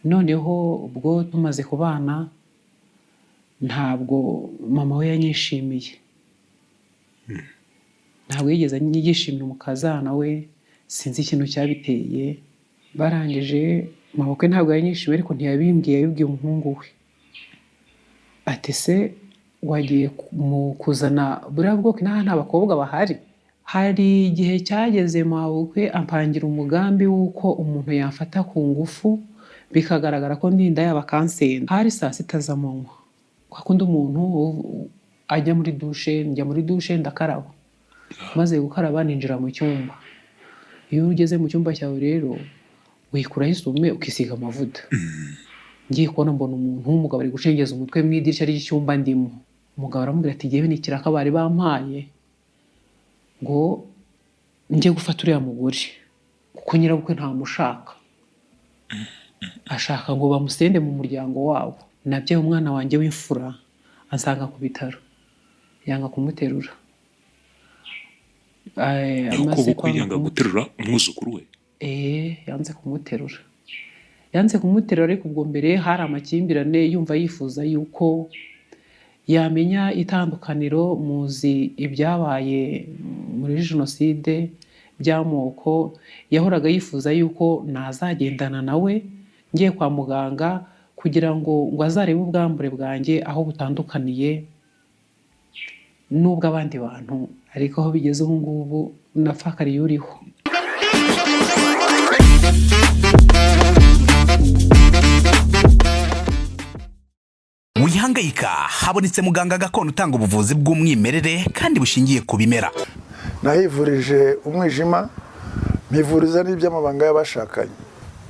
noneho ubwo tumaze kubana ntabwo mama we yanyishimiye, ntabwo yigeze yishimira umukazana we, sinzi ikintu cyabiteye. Barangije mabukwe ntabwo yanyishimiye ariko ntiyabimbwiye, yabibwiye umuhungu we. Ati se wagiye kuzana buriya bwoko n'aha nta bakobwa bahari? Hari igihe cyageze mabukwe ampangira umugambi w'uko umuntu yamfata ku ngufu bikagaragara ko ndinda yaba kansenda. Hari saa sita z'amanywa, kwa kundi umuntu ajya muri dushe, njya muri dushe ndakaraba, maze gukaraba ninjira mu cyumba. Iyo ugeze mu cyumba cyawe rero wikuraho isume ukisiga amavuta. Ngiye kubona mbona umuntu w'umugabo ari gushengeza umutwe mu idirishya ry'icyumba ndimo. Umugabo aramubwira ati ngewe ni ikiraka bari bampaye ngo njye gufata uriya mugore kuko nyirabukwe ntamushaka, ashaka ngo bamusende mu muryango wabo. Nabyaye umwana wanjye w'imfura ansanga ku bitaro, yanga kumuterura. Amaze kwanga guterura umwuzukuru we. Yanze kumuterura. Yanze kumuterura ariko ubwo mbere hari amakimbirane, yumva yifuza yuko yamenya itandukaniro. Muzi ibyabaye muri jenoside by'amoko, yahoraga yifuza yuko nazagendana nawe ngiye kwa muganga kugira ngo azarebe ubwambure bwanjye aho butandukaniye n'ubw'abandi bantu. Ariko aho bigeze ubu ngubu napfakariye uriho. Wihangayika, habonetse muganga gakondo utanga ubuvuzi bw'umwimerere kandi bushingiye ku bimera. Nahivurije umwijima, mpivuriza n'iby'amabanga y'abashakanye,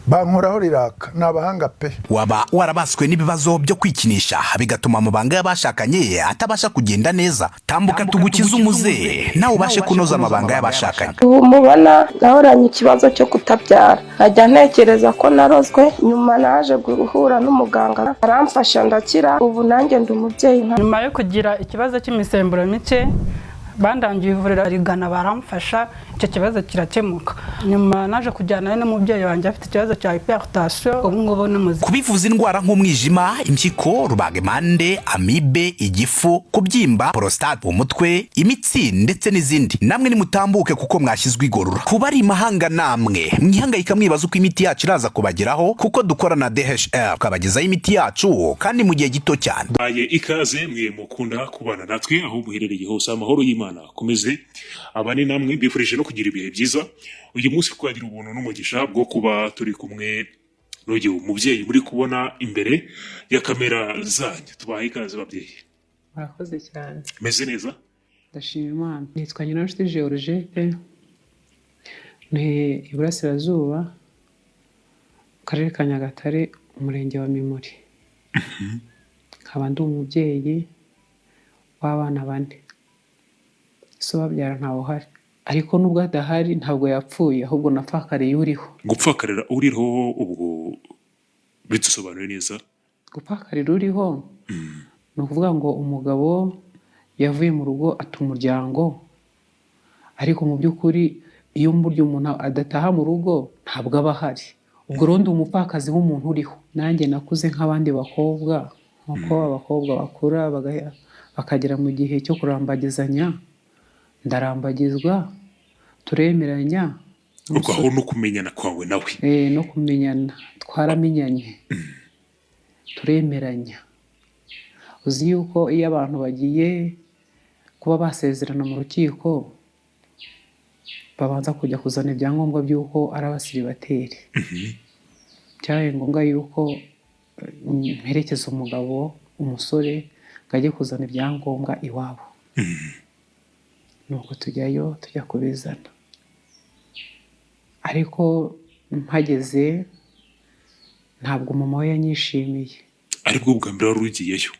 bankoraho riraka, n'abahanga pe. Waba warabaswe n'ibibazo byo kwikinisha bigatuma amabanga y'abashakanye atabasha kugenda neza? Tambuka tugukize umuze nawe ubashe kunoza amabanga y'abashakanye. Ubu mubona nahoranye ikibazo cyo kutabyara, najya ntekereza ko narozwe, nyuma naje guhura n'umuganga aramfasha ndakira, ubu nanjye ndi umubyeyi. Nyuma yo kugira ikibazo cy'imisemburo mike bandangiye ivuriro rigana baramfasha, icyo kibazo kirakemuka. Nyuma naje kujyana n'umubyeyi wanjye afite ikibazo cya hypertension, ubu ngubu n'umuzi. Kubivuza indwara nk'umwijima, impyiko, rubagimpande, amibe, igifu, kubyimba, prostate, umutwe, imitsi ndetse n'izindi, namwe nimutambuke kuko mwashyizwe igorora. Kuba ari imahanga namwe mwihangayika mwibaza uko imiti yacu iraza kubageraho, kuko dukora na DHL tukabagezaho imiti yacu kandi mu gihe gito cyane. Baye ikaze mwe mukunda kubana natwe aho muherereye hose, amahoro y'Imana akomeze abane namwe. Mbifurije no kugira ibihe byiza. Uyu munsi twagira ubuntu n'umugisha bwo kuba turi kumwe n'uyu umubyeyi muri kubona imbere ya kamera zanyu. Tubaye ikaze babyeyi. Murakoze cyane. Meze neza? Ndashima Imana. Nitwa Nyiranshuti Georgette, ni Iburasirazuba, Akarere ka Nyagatare, Umurenge wa Mimuri. Nkaba ndi umubyeyi w'abana 4. So babyara ntawe uhari, ariko nubwo adahari ntabwo yapfuye, ahubwo napfakariye uriho. Gupfakarira uriho ubwo bitusobanure neza? Gupfakarira uriho ni ukuvuga ngo umugabo yavuye mu rugo ata umuryango, ariko mu by'ukuri iyo burya umuntu adataha mu rugo ntabwo aba ahari. Ubwo rero ndi umupfakazi w'umuntu uriho. Nanjye nakuze nk'abandi bakobwa, nk'uko abakobwa bakura bakagera mu gihe cyo kurambagizanya, ndarambagizwa, turemeranya. Ubwo aho no kumenyana kwawe nawe? No kumenyana, twaramenyanye, turemeranya. Uzi yuko iyo abantu bagiye kuba basezerana mu rukiko babanza kujya kuzana ibyangombwa by'uko ari abasiribateri. Cyabaye ngombwa yuko mperekeza umugabo, umusore, ngo ajye kuzana ibyangombwa iwabo. Nuko tujyayo, tujya kubizana. Ariko mpageze ntabwo mama we yanyishimiye. Aribwo bwa mbere wari ugiyeyo?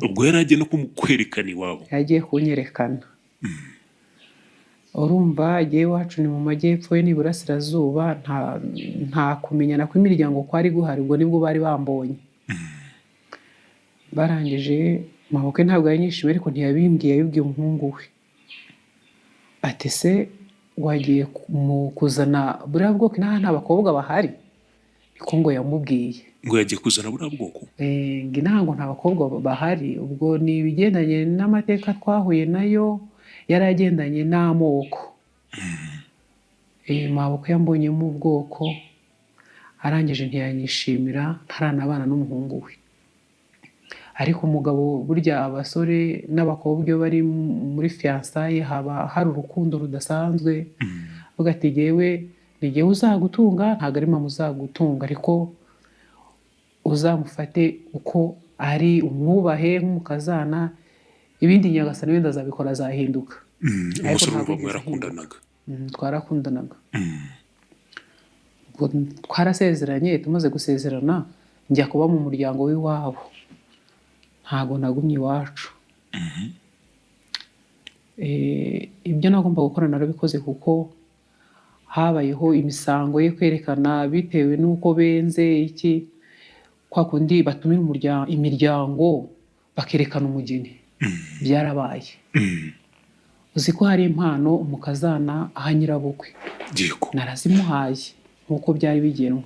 Ubwo yari agiye no kumukwerekana iwabo? Yagiye kunyerekana. Urumva agiye iwacu ni mu majyepfo, ni Iburasirazuba, nta kumenyana kw'imiryango kwari guhari, ubwo nibwo bari bambonye. Barangije mabukwe ntabwo yanyishimiye ariko ntiyabimbwiye, yabibwiye umuhungu we. Ati se wagiye kuzana buriya bwoko n'aha nta bakobwa bahari? niko ngo yamubwiye ngo yagiye kuzana buriya bwoko. ngo ntabwo nta bakobwa bahari, ubwo ni ibigendanye n'amateka twahuye nayo, yari agendanye n'amoko. Mabukwe yambonyemo ubwoko, arangije ntiyanyishimira, ntaranabana n'umuhungu we. Ariko umugabo burya abasore n'abakobwa iyo bari muri fiyansaye haba hari urukundo rudasanzwe, avuga ati jyewe ni jyewe uzagutunga, ntabwo ari mama uzagutunga, ariko uzamufate uko ari, umwubahe nk'umukazana, ibindi nyagasani wenda azabikora, azahinduka. Umusore n'umugabo mwarakundanaga? Twarakundanaga. Twarasezeranye, tumaze gusezerana njya kuba mu muryango w'iwabo, ntabwo nagumye iwacu. Ibyo nagomba gukora narabikoze, kuko habayeho imisango yo kwerekana bitewe n'uko benze iki, kwa kundi batumira imiryango bakerekana umugeni. Byarabaye. Uzi ko hari impano umukazana aha nyirabukwe, narazimuhaye nk'uko byari bigenwe.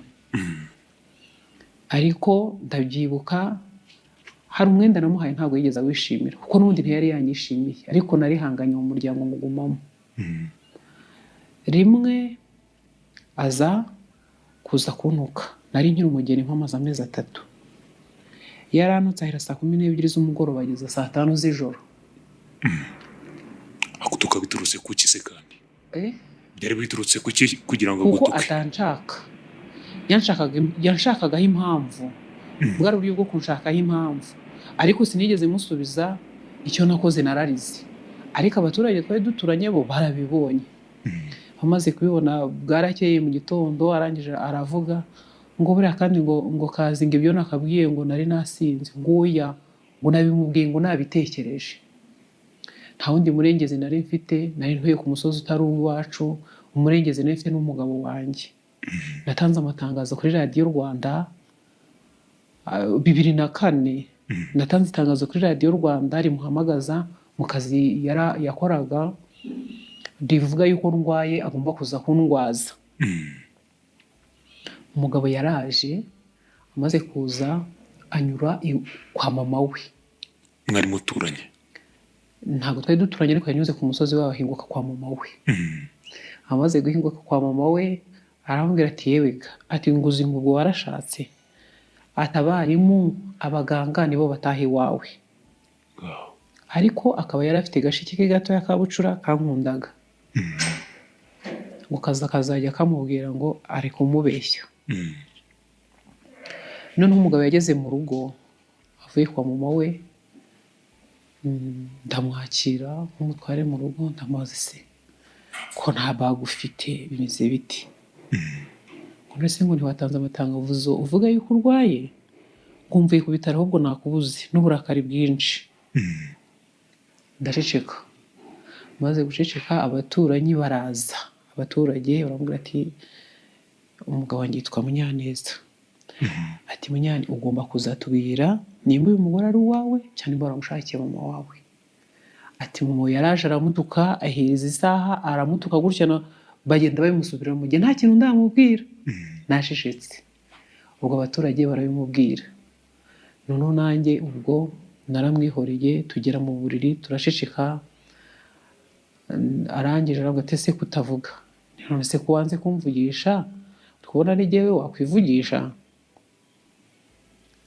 Ariko ndabyibuka hari umwenda namuhaye ntabwo yigeze awishimira, kuko n'ubundi ntiyari yanyishimiye, ariko narihanganye mu muryango mugumamo. Rimwe aza kuza kuntuka, nari nkiri umugeni mpamaze amezi 3. Yaranutse ahera saa 12 z'umugoroba ageza saa 5 z'ijoro. Akutuka biturutse ku ki se kandi? Byari biturutse ku ki kugira ngo agutuke? Kuko atanshaka. Yanshakagaho impamvu. Bwari uburyo bwo kunshakaho impamvu. Ariko sinigeze musubiza icyo nakoze, nararize. Ariko abaturage twari duturanye bo barabibonye. Bamaze kubibona bwarakeye mu gitondo, arangije aravuga ngo buriya kandi ngo kazinga ibyo nakabwiye ngo nari nasinze, ngo oya, ngo nabimubwiye ngo nabitekereje. Nta wundi murengezi nari mfite, nari ntuye ku musozi utari uwacu, umurengezi nari mfite n'umugabo wanjye. Natanze amatangazo kuri radiyo Rwanda 2004. Natanze itangazo kuri radiyo Rwanda rimuhamagaza mu kazi yakoraga, rivuga yuko ndwaye agomba kuza kundwaza. Umugabo yaraje, amaze kuza anyura kwa mama we. Mwari muturanye? Ntabwo twari duturanye, ariko yanyuze ku musozi waho ahinguka kwa mama we. Amaze guhinguka kwa mama we arambwira ati yewega, ati nguzi ngo warashatse, atabarimu abaganga nibo bataha iwawe. Ariko akaba yari afite gashiki ke gato yakabucura kankundaga. Ngo kazajya kamubwira ngo ari kumubeshya. None umugabo yageze mu rugo avuye kwa mama we, ndamwakira nk'umutware mu rugo, ndamubaza se ko nta baga ufite, bimeze biti? Ngo se ngo ntiwatanze amatangazo uvuga yuko urwaye? Ngo mvuye ku bitaro ahubwo nakubuze n'uburakari bwinshi. Ndaceceka. Maze guceceka abaturanyi baraza. Abaturage barambwira ati umugabo wanjye yitwa Munyaneza. Ati Munyani, ugomba kuzatubwira nimba uyu mugore ari uwawe cyane niba waramushakiye mama wawe. Ati mama yaraje aramutuka, ahereza isaha aramutuka gutya, bagenda babimusubira mu gihe nta kintu ndamubwira. Nashishitse. Ubwo abaturage barabimubwira. Noneho nanjye ubwo naramwihoreye, tugera mu buriri turashishika. Arangije aravuga ati se kutavuga? None se ko wanze kumvugisha, twabona ari jyewe wakwivugisha?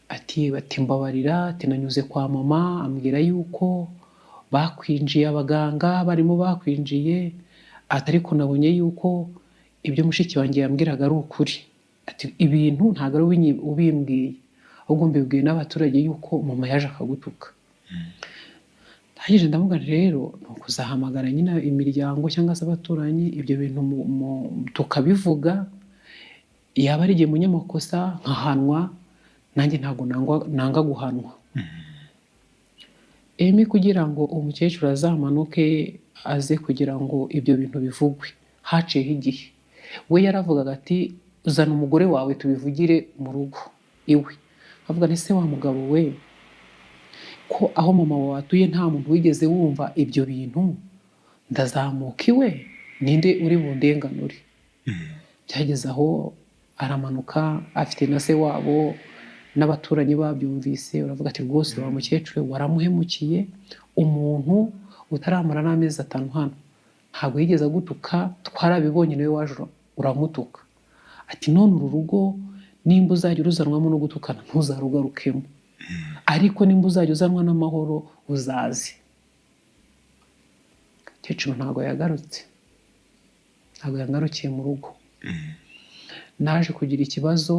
Ati mbabarira, ati nanyuze kwa mama ambwira yuko bakwinjiye, abaganga barimo bakwinjiye, ariko nabonye yuko ibyo mushiki wanjye yambwiraga ari ukuri. Ati ibintu ntabwo ari ubimbwiye, ahubwo mbibwiye n'abaturage yuko mama yaje akagutuka. Ndangije ndavuga rero ni ukuzahamagara nyine imiryango cyangwa se abaturanyi, ibyo bintu tukabivuga, yaba ari igihe munyamakosa nkahanwa, nanjye ntabwo nanga guhanwa. Kugira ngo umukecuru azamanuke aze kugira ngo ibyo bintu bivugwe, haciyeho igihe. We yaravugaga ati uzana umugore wawe tubivugire mu rugo iwe. Avuga ati se wa mugabo we, ko aho mama wawe atuye nta muntu wigeze wumva ibyo bintu, ndazamuka iwe, ninde uri bundenganure? Byageze aho aramanuka afite na se wabo n'abaturanyi babyumvise, uravuga ati rwose wa mukecuru waramuhemukiye, umuntu utaramara n'amezi 5 hano ntabwo yigeze agutuka, twarabibonye niwe waje uramutuka. Ati none uru rugo nimba uzajya uruzanwamo no gutukana ntuzarugarukemo, ariko nimba uzajya uzanwa n'amahoro uzaze. Kecuru ntabwo yagarutse, ntabwo yagarukiye mu rugo. Naje kugira ikibazo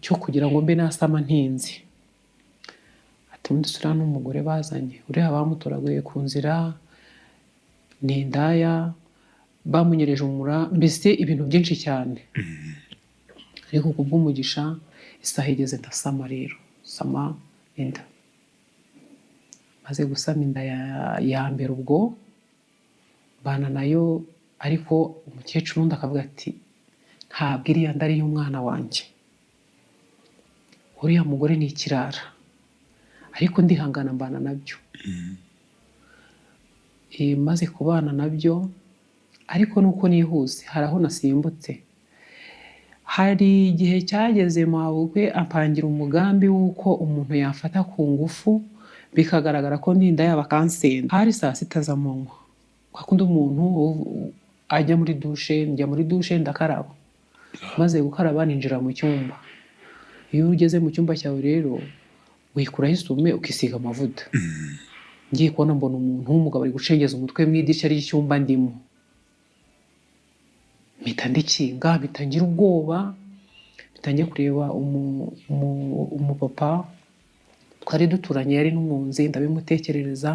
cyo kugira ngo mbe nasama ntinzi. Ati mudusura n'umugore bazanye, uriya bamutoraguye ku nzira, ni indaya, bamunyereje umura, mbese ibintu byinshi cyane. Ariko kubw'umugisha isaha igeze ndasama rero, sama inda. Maze gusama inda ya mbere ubwo bana nayo, ariko umukecuru undi akavuga ati ntabwo iriya nda ari iy'umwana wanjye, uriya mugore ni ikirara, ariko ndihangana mbana nabyo. Maze kubana nabyo, ariko nuko nihuse hari aho nasimbutse. Hari igihe cyageze mabukwe apangira umugambi w'uko umuntu yafata ku ngufu bikagaragara ko ndinda yaba kansenda. Hari saa 6 z'amanywa, kwakundi umuntu ajya muri dushe, njya muri dushe ndakaraba, maze gukaraba ninjira mu cyumba. Iyo ugeze mu cyumba cyawe rero wikuraho isume ukisiga amavuta. Ngiye kubona mbona umuntu w'umugabo ari gucengeza umutwe mu idirishya ry'icyumba ndimo. Mpita ndikinga, mpita ngira ubwoba, bitangiye kureba umupapa twari duturanye yari n'umwunzi, ndabimutekerereza.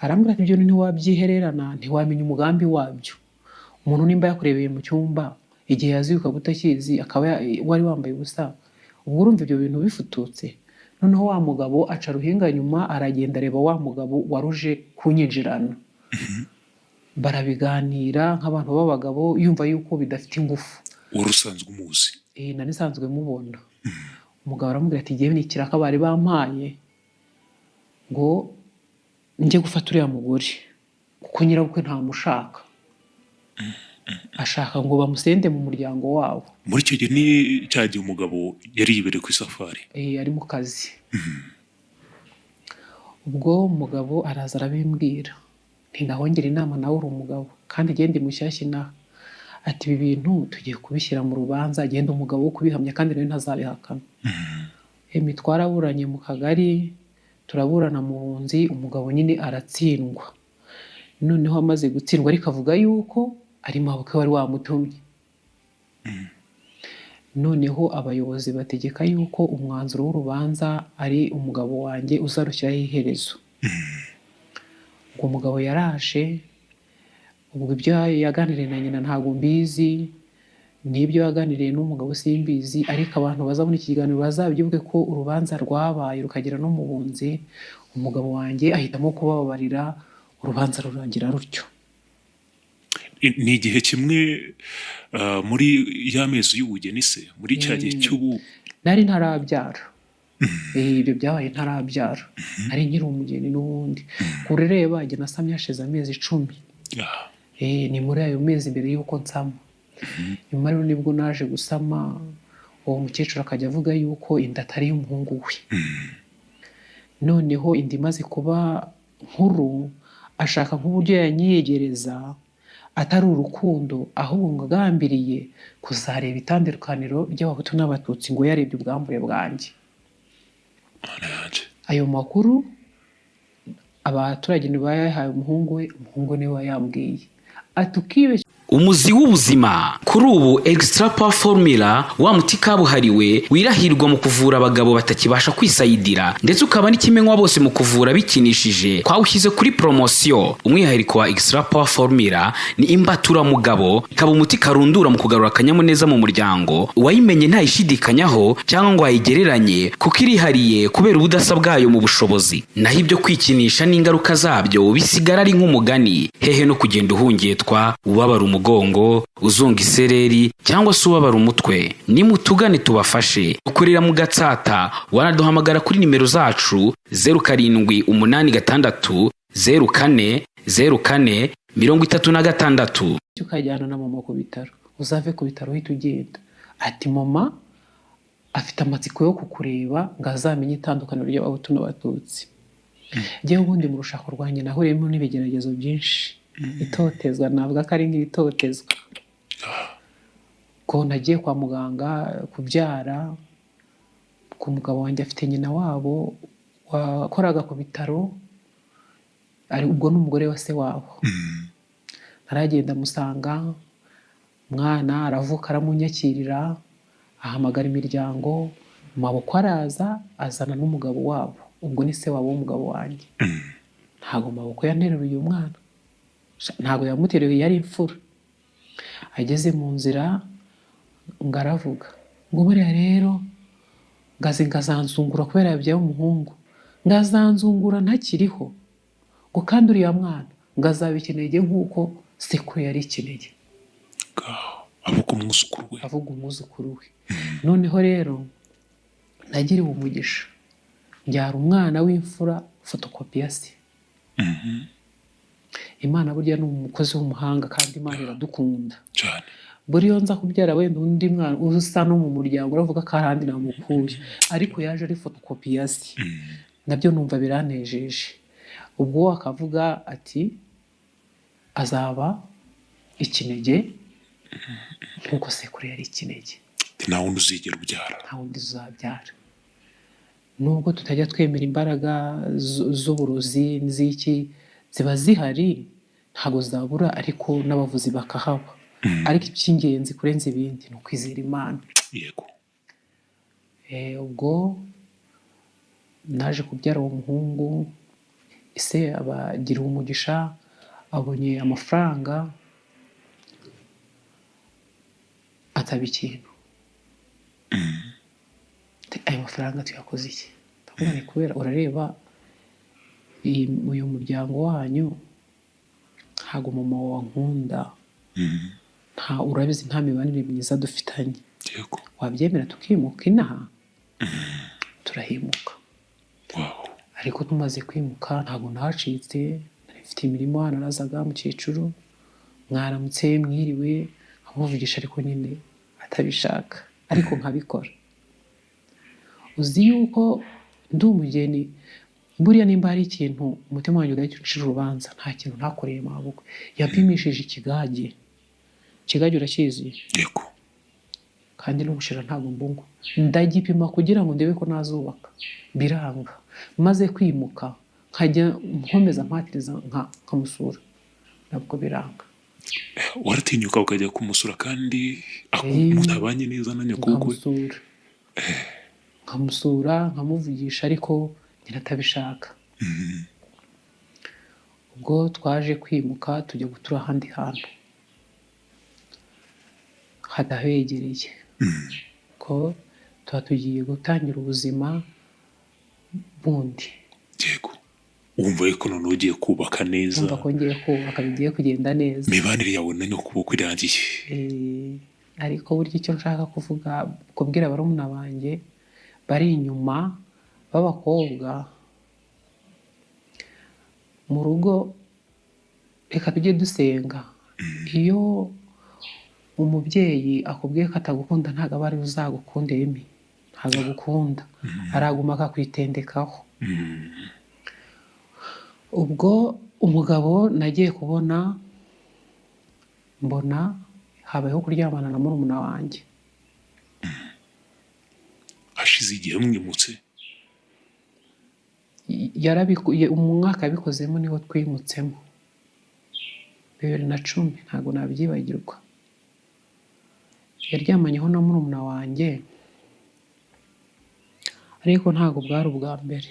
Arambwira ati ibyo ntiwabyihererana, ntiwamenya umugambi wabyo. Umuntu nimba yakurebeye mu cyumba igihe yaziuka gutakizi akaba wari wambaye ubusa, ubwo urumva ibyo bintu bifututse. Noneho wa mugabo aca ruhinga nyuma aragenda areba wa mugabo waruje kunyinjirana. Barabiganira nk'abantu b'abagabo, yumva yuko bidafite ingufu. Urusanzwe umuzi? Nari nsanzwe mubona. Umugabo aramubwira ati ngiye nikiraka bari bampaye ngo njye gufata uriya mugore kuko nyirabukwe ntamushaka, ashaka ngo bamusende mu muryango wabo. Muri icyo gihe ni cyagiye umugabo yari yibereye ku isafari? Ari mu kazi. Ubwo umugabo araza arabimbwira, ntindahongera inama nawe uri umugabo kandi genda mushyashya inaha. Ati ibi bintu tugiye kubishyira mu rubanza, genda umugabo wo kubihamya kandi nawe ntazabihakana. Twaraburanye mu kagari, turaburana mu bunzi, umugabo nyine aratsindwa. Noneho amaze gutsindwa ariko avuga yuko ari mabukwe wari wamutumye. Noneho abayobozi bategeka yuko umwanzuro w'urubanza ari umugabo wanjye uzarushyiraho iherezo. Ubwo umugabo yaraje, ubwo ibyo yaganiriye na nyina ntabwo mbizi, n'ibyo yaganiriye n'umugabo simbizi, ariko abantu bazabona iki kiganiro bazabyibuke ko urubanza rwabaye rukagera no mu bunzi. Umugabo wanjye ahitamo kubabarira, urubanza rurangira rutyo. Ni igihe kimwe muri ya mezi y'ubugeni se, muri cya gihe cy'ubu? Nari ntarabyara. Ibyo byabaye ntarabyara, ari nkiri umugeni n'ubundi. Kurereba njye nasamye hashize amezi 10. Ni muri ayo mezi mbere y'uko nsama. Nyuma rero nibwo naje gusama, uwo mukecuru akajya avuga yuko inda atari y'umuhungu we. Noneho indi maze kuba nkuru, ashaka nk'uburyo yanyiyegereza atari urukundo, ahubwo ngo agambiriye kuzareba itandukaniro ry'abahutu n'abatutsi, ngo yarebye ubwambure bwanjye. Ayo makuru abaturage ntibayahaye umuhungu we, umuhungu niwe wayambwiye. Ati ukibeshya. Umuzi w'ubuzima kuri ubu Extra Power Formula wa muti kabuhariwe wirahirwa mu kuvura abagabo batakibasha kwisayidira, ndetse ukaba n'ikimenywa bose mu kuvura bikinishije. Twawushyize kuri promotion. Umwihariko wa Extra Power Formula ni imbatura mugabo, ikaba umuti karundura mu kugarura akanyamuneza mu muryango. Wayimenye ntayishidikanyaho cyangwa ngo ayigereranye, kuko irihariye kubera ubudasa bwayo mu bushobozi. Naho ibyo kwikinisha n'ingaruka zabyo bisigara ari nk'umugani, hehe no kugenda uhungetwa, ubabara umugongo, uzunga isereri cyangwa se ubabara umutwe. Nimutugane tubafashe. Ukorera mu Gatsata, wanaduhamagara kuri nimero zacu 0786 04 04 36. Ukajyana na mama ku bitaro, uzave ku bitaro uhita ugenda. ati mama afite amatsiko yo kukureba ngo azamenye itandukaniro ry'abahutu n'abatutsi. Njyewe ubundi mu rushako rwanjye nahuriyemo n'ibigeragezo byinshi, itotezwa, navuga ko ari nk'itotezwa. Ko nagiye kwa muganga kubyara, ku mugabo wanjye afite nyina wabo wakoraga ku bitaro, ari ubwo n'umugore wa se wabo. Naragenda musanga, umwana aravuka aramunyakirira, ahamagara imiryango, mu maboko araza azana n'umugabo wabo, ubwo ni se wabo w'umugabo wanjye. Ntago mu maboko yanteruye uyu mwana, ntago yamuteruye, yari imfura. Ageze mu nzira ngo aravuga ngo buriya rero ngazanzungura kubera yabyaye umuhungu, ngazanzungura ntakiriho, ngo kandi uriya mwana ngazaba ikinege nk'uko sekuru yari ikinege. avuga umwuzukuru we. Avuga umwuzukuru we. Noneho rero nagiriwe umugisha, njyara umwana w'imfura fotokopi ya se. Imana burya ni umukozi w'umuhanga kandi Imana iradukunda cyane. Buriyo nza kubyara wenda undi mwana usa no mu muryango uravuga ko ahandi namukuye, ariko yaje ari fotokopi ya se. Nabyo numva biranejeje. Ubwo akavuga ati azaba ikinege nk'uko sekuru yari ikinege. Nta wundi uzigera ubyara. Nta wundi uzabyara. Nubwo tutajya twemera imbaraga z'uburozi n'iziki ziba zihari, ntago zabura, ariko n'abavuzi bakahaba. Ariko icy'ingenzi kurenza ibindi ni ukwizera Imana. Yego. Ubwo naje kubyara uwo muhungu, ise abagira umugisha, abonye amafaranga, ataba ikintu. Ayo mafaranga tuyakoze iki? Ndavuga ni kubera urareba uyu muryango wanyu ntago mama wankunda, urabizi nta mibanire myiza dufitanye. Yego. Wabyemera tukimuka inaha? Turahimuka. Ariko tumaze kwimuka ntago nahacitse, mfite imirimo, narazaga mu cyiciro, mwaramutse mwiriwe, amuvugisha ariko nyine atabishaka, ariko nkabikora. Uzi yuko ndi umugeni, buriya nimba hari ikintu umutima wanjye ugahita urubanza, nta kintu ntakoreye mabukwe. Yapimishije ikigage urakizi? Yego. Kandi n'ubushira ntabwo mbungwa, ndagipima kugira ngo ndebe ko nazubaka, biranga. Maze kwimuka nkajya nkomeza mpatiriza nkamusura, nabwo biranga. Waratinyuka ukajya kumusura kandi mutabanye neza na nyakubukwe? Nkamusura nkamuvugisha, ariko nyina atabishaka. Ubwo twaje kwimuka tujya gutura ahandi hantu hadahegereye, ko tuba tugiye gutangira ubuzima bundi. Yego. Wumva yuko none ugiye kubaka neza? Wumva ko ngiye kubaka, bigiye kugenda neza. Imibanire yawe na nyakubukwe irangiye? Ariko burya icyo nshaka kuvuga, kubwira barumuna banjye bari inyuma b'abakobwa, mu rugo reka tujye dusenga. Iyo umubyeyi akubwiye ko atagukunda ntabwo aba ari uzagukunde, ntabwo agukunda, araguma akakwitendekaho. Ubwo umugabo nagiye kubona, mbona habayeho kuryamana na murumuna wanjye. Hashize igihe mwimutse? Umwaka yabikozemo niho twimutsemo, 2010, ntabwo nabyibagirwa. Yaryamanyeho na murumuna wanjye, ariko ntabwo bwari ubwa mbere.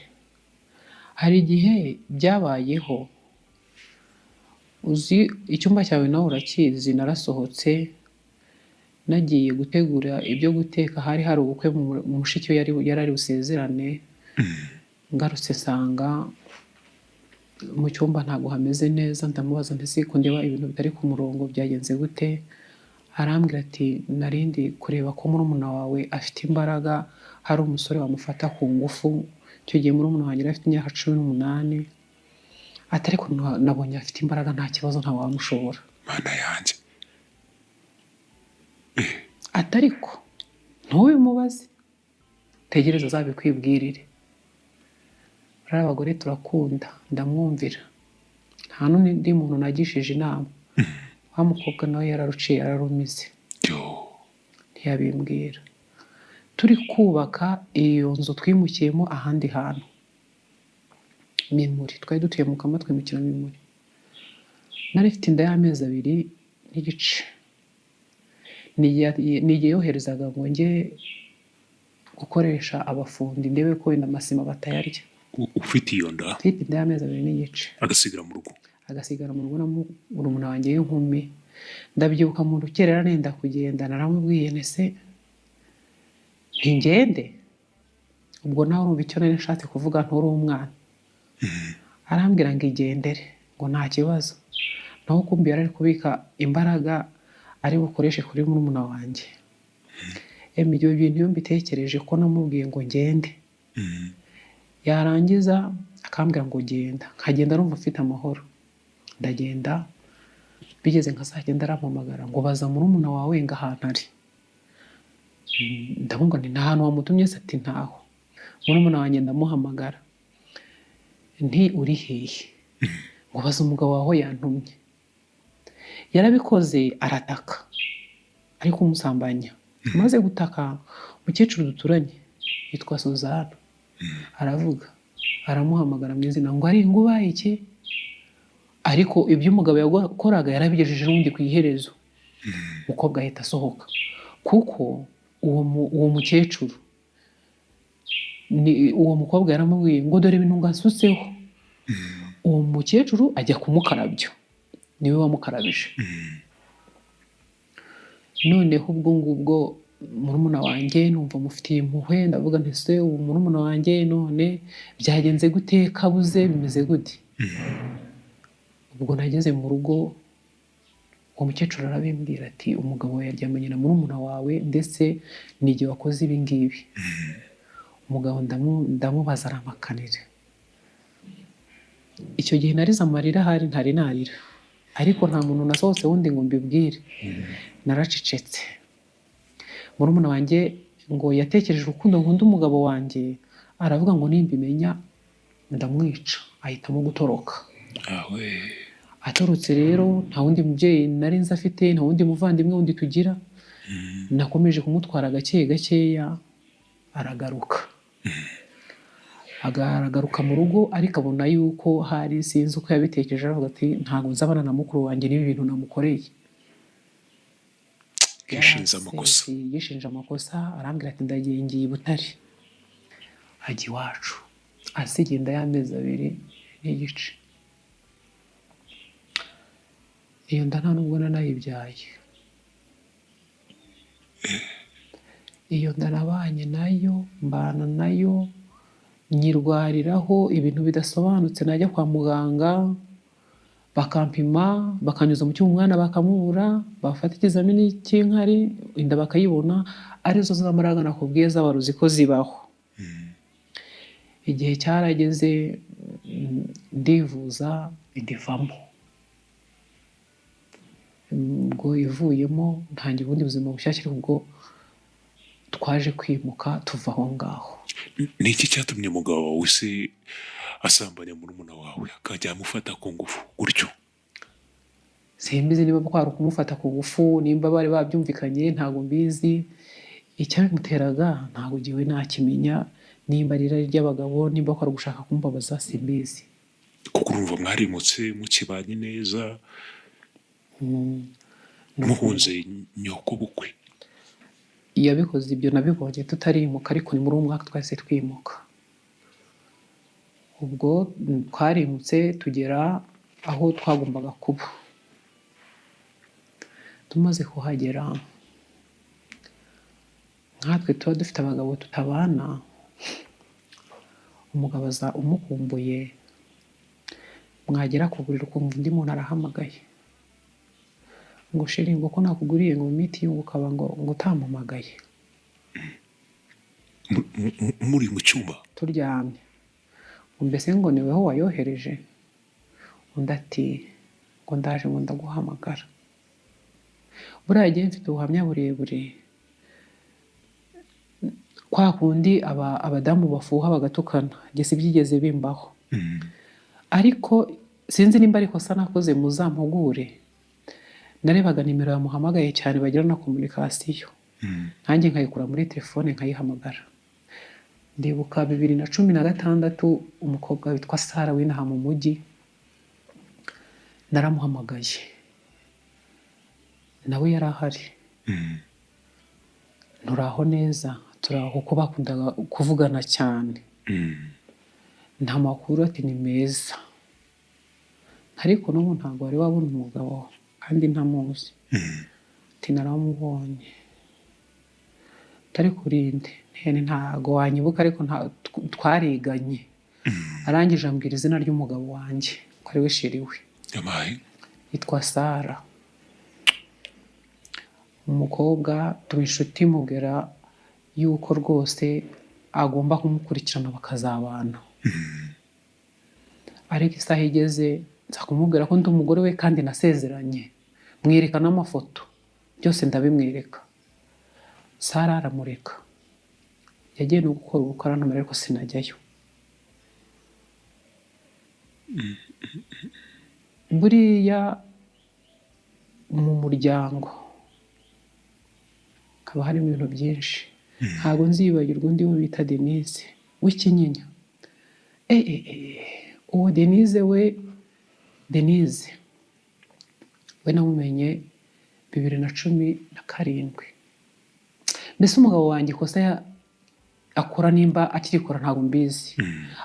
Hari igihe byabayeho, uzi icyumba cyawe nawe urakizi, narasohotse nagiye gutegura ibyo guteka, hari ubukwe mu mushiki we yari ari busezerane. Ngarutse nsanga mu cyumba ntabwo hameze neza, ndamubaza ndetse ko ndeba ibintu bitari ku murongo, byagenze gute? Arambwira ati narindi kureba ko murumuna wawe afite imbaraga, hari umusore wamufata ku ngufu. Icyo gihe murumuna wanjye afite imyaka 18, ati ariko nabonye afite imbaraga, nta kibazo, nta wamushobora. Mana yanjye. Ati ariko ntubimubaze, tegereza azabikwibwirire. Bariya abagore turakunda, ndamwumvira, nta n'undi muntu nagishije inama. Wa mukobwa nawe yararuciye ararumize, ntiyabimbwira. Turi kubaka iyo nzu twimukiyemo ahandi hantu Mimuri, twari dutuye mu Kama twimukira Mimuri. Nari mfite inda y'amezi 2 n'igice, n'igihe yoherezaga ngo njye gukoresha abafundi ndebe ko wenda amasima batayarya. Ufite iyo nda? Mfite inda y'amezi 2 n'igice. Agasigara mu rugo? Agasigara mu rugo na murumuna wanjye w'inkumi. Ndabyibuka mu rukerera nenda kugenda, naramubwiye nese ntingende, ubwo nawe urumva icyo nari nshatse kuvuga, nturi umwana. Arambwira ngo igendere, ngo nta kibazo, naho kumbi yari kubika imbaraga ari bukoreshe kuri murumuna wanjye. Ibyo bintu iyo mbitekereje ko namubwiye ngo ngende, yarangiza akambwira ngo genda, nkagenda numva mfite amahoro. Ndagenda, bigeze nka saa 9 arampamagara ngo baza murumuna wawe ngo ahantu ari. Ndamubwira nti nta hantu wamutumye se? Ati ntaho. Murumuna wanjye ndamuhamagara nti uri hehe? Ngo baza umugabo wawe yantumye. Yarabikoze, arataka ariko umusambanya. Maze gutaka, mukecuru duturanye yitwa Suzana aravuga, aramuhamagara mu izina ngo ari ngubaye iki, ariko ibyo umugabo yakoraga yarabigejeje n'undi ku iherezo. Umukobwa ahita asohoka, kuko uwo mukecuru uwo mukobwa yaramubwiye ngo dore ibintu ngasutseho. Uwo mukecuru ajya kumukarabyo, niwe wamukarabije. Noneho ubwo ngubwo murumuna wanjye numva mufitiye impuhwe, ndavuga nti se uwo murumuna wanjye none byagenze gute, kabuze bimeze gute? Ubwo nageze mu rugo, uwo mukecuru arabimbwira ati umugabo yaryamanye na murumuna wawe, ndetse n'igihe wakoze ibi ngibi. Umugabo ndamubaza aramakanira. Icyo gihe narize amarira, hari ntari narira, ariko nta muntu nasohotse wundi ngo mbibwire, naracecetse. Murumuna wanjye ngo yatekereje urukundo nkunda umugabo wanjye, aravuga ngo nimbimenya ndamwica, ahitamo gutoroka. Atorotse rero, nta wundi mubyeyi nari nzi afite, nta wundi muvandimwe wundi tugira. Nakomeje kumutwara gake gakeya, aragaruka. Aragaruka mu rugo, ariko abona yuko hari sinzi uko yabitekereje, aravuga ati ntabwo nzabana na mukuru wanjye n'ibi bintu namukoreye. Yishinja amakosa, arambwira ati ndagiye ngiye i Butare. Ajya iwacu, asigaye inda y'amezi 2 n'igice. Iyo nda nta nubwo nanayibyaye. Iyo nda nabanye nayo, mbana nayo, nyirwariraho ibintu bidasobanutse. Najya kwa muganga bakampima, bakanyuza mu cyuma umwana bakamubura, bafata ikizamini cy'inkari, inda bakayibona, arizo z'amaraga nakubwiye z'abaruzi ko zibaho. Igihe cyarageze, ndivuza, ndivamo. Ubwo ivuyemo ntangira ubundi buzima bushyashya, ubwo twaje kwimuka tuva aho ngaho. Ni iki cyatumye umugabo wawe se asambanya murumuna wawe akajya amufata ku ngufu gutyo? Simbizi niba kwari kumufata ku ngufu, nimba bari babyumvikanye, ntago mbizi. Icyabimuteraga ntago giwe nakimenya, nimba ari irari ry'abagabo, nimba kwari gushaka kumbabaza, simbizi. Kuko urumva mwarimutse mukibanye neza, muhunze nyoko bukwe. Yabikoze ibyo nabibonye tutarimuka, ariko ni muri uwo mwaka twahise twimuka. Ubwo twarimutse tugera aho twagombaga kuba. Tumaze kuhagera, nkatwe tuba dufite abagabo tutabana, umugabo aza umukumbuye, mwagera ku buriri ukumva undi muntu arahamagaye ngo sheri, ngo ko nakuguriye ngo imiti ukaba ngo utampamagaye. Muri mu cyumba turyamye, mbese ngo niweho wayohereje? Undi ati ngo ndaje ngo ndaguhamagara. Buriya gihe mfite ubuhamya burebure, kwa kundi abadamu bafuha bagatukana njye si byigeze bimbaho ariko sinzi nimba ariko sa nakoze muzampugure narebaga nimero yamuhamagaye cyane bagira na communication nanjye nkayikura muri telefone nkayihamagara ndibuka 2016 umukobwa witwa Sara w'inaha mu mujyi naramuhamagaye nawe yari ahari nturaho neza turaho kuko bakundaga kuvugana cyane nta makuru ati ni meza ariko n'ubu ntabwo wari wabona umugabo kandi ntamuzi ati naramubonye tari kurinde ntago wanyibuka ariko twariganye arangije ambwira izina ry'umugabo wanjye ko ari we sheri we yitwa Sara umukobwa tuba inshuti mubwira yuko rwose agomba kumukurikirana bakazabana ariko isaha igeze nza kumubwira ko ndi umugore we kandi nasezeranye mwereka n'amafoto byose ndabimwereka Sara aramureka yagiye no gukora ubukoranamara ariko sinajyayo buriya mu muryango haba harimo ibintu byinshi ntabwo nzibagirwa undi we bita Denise w'ikinyinya uwo Denise we namumenye 2017 mbese umugabo wanjye ikosa akora nimba akirikora ntabwo mbizi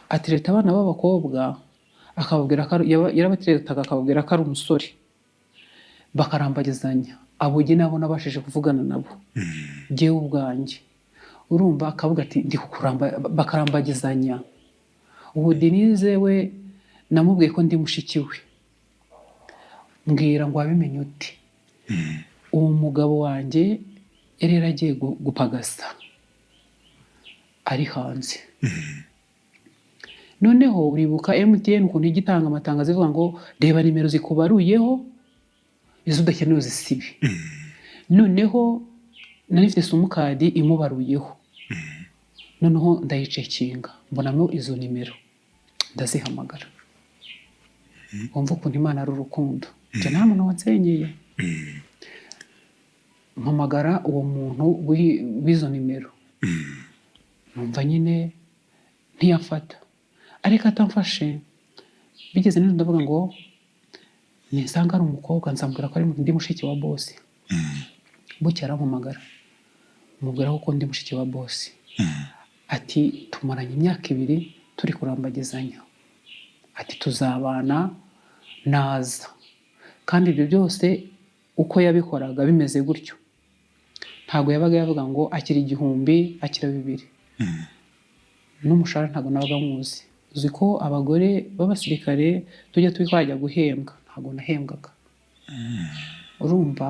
atireta abana b'abakobwa akababwira ko yarabatiretaga akababwira ko ari umusore bakarambagizanya aboge nabo nabashije kuvugana nabo jewe ubwanjye urumva akavuga ati ndi kukuramba bakarambagizanya ubu Denise we namubwiye ko ndi mushiki we mbwira ngo wabimenye uti uwo mugabo wanjye yari yaragiye gupagasa ari hanze noneho uribuka MTN ukuntu igitanga amatangazo ivuga ngo reba nimero zikubaruyeho izo udakeneye zisibe noneho narifite simukadi imubaruyeho noneho ndayicekinga mbonamo izo nimero ndazihamagara wumva ukuntu Imana ari urukundo njye nta muntu wansengeye mpamagara uwo muntu w'izo nimero numva nyine ntiyafata ariko atamfashe bigeze neza ndavuga ngo nisanga ari umukobwa nzambwira ko ari ndi mushiki wa boss bucya arampamagara mubwira ko ndi mushiki wa boss ati tumaranye imyaka 2 turi kurambagizanya ati tuzabana naza kandi ibyo byose uko yabikoraga bimeze gutyo ntago yabaga yavuga ngo akira 1,000 akira 2 n'umushahara ntago nabaga muzi uzi ko abagore b'abasirikare tujya twajya guhembwa ntago nahembwaga urumva